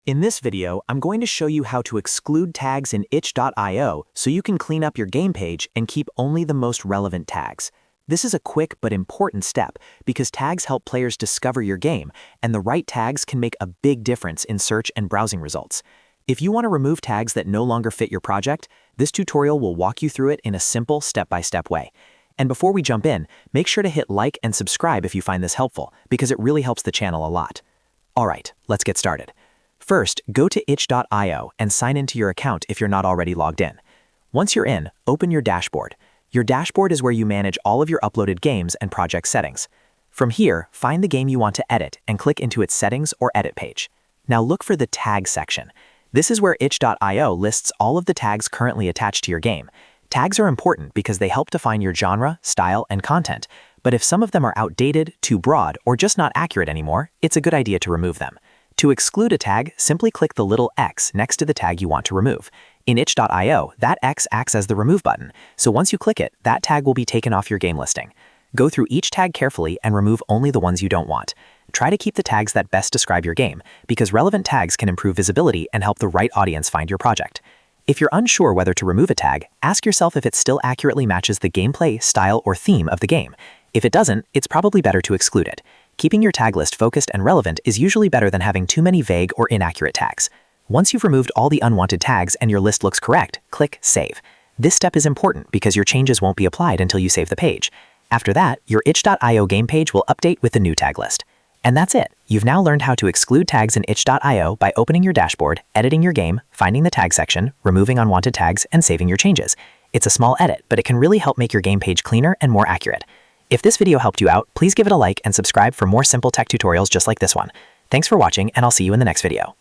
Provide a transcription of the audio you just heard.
In this video, I'm going to show you how to exclude tags in itch.io so you can clean up your game page and keep only the most relevant tags. This is a quick but important step because tags help players discover your game, and the right tags can make a big difference in search and browsing results. If you want to remove tags that no longer fit your project, this tutorial will walk you through it in a simple step-by-step way. And before we jump in, make sure to hit like and subscribe if you find this helpful, because it really helps the channel a lot. Alright, let's get started. First, go to itch.io and sign into your account if you're not already logged in. Once you're in, open your dashboard. Your dashboard is where you manage all of your uploaded games and project settings. From here, find the game you want to edit and click into its settings or edit page. Now look for the tag section. This is where itch.io lists all of the tags currently attached to your game. Tags are important because they help define your genre, style, and content, but if some of them are outdated, too broad, or just not accurate anymore, it's a good idea to remove them. To exclude a tag, simply click the little X next to the tag you want to remove. In itch.io, that X acts as the remove button, so once you click it, that tag will be taken off your game listing. Go through each tag carefully and remove only the ones you don't want. Try to keep the tags that best describe your game, because relevant tags can improve visibility and help the right audience find your project. If you're unsure whether to remove a tag, ask yourself if it still accurately matches the gameplay, style, or theme of the game. If it doesn't, it's probably better to exclude it. Keeping your tag list focused and relevant is usually better than having too many vague or inaccurate tags. Once you've removed all the unwanted tags and your list looks correct, click Save. This step is important because your changes won't be applied until you save the page. After that, your itch.io game page will update with the new tag list. And that's it. You've now learned how to exclude tags in itch.io by opening your dashboard, editing your game, finding the tag section, removing unwanted tags, and saving your changes. It's a small edit, but it can really help make your game page cleaner and more accurate. If this video helped you out, please give it a like and subscribe for more simple tech tutorials just like this one. Thanks for watching, and I'll see you in the next video.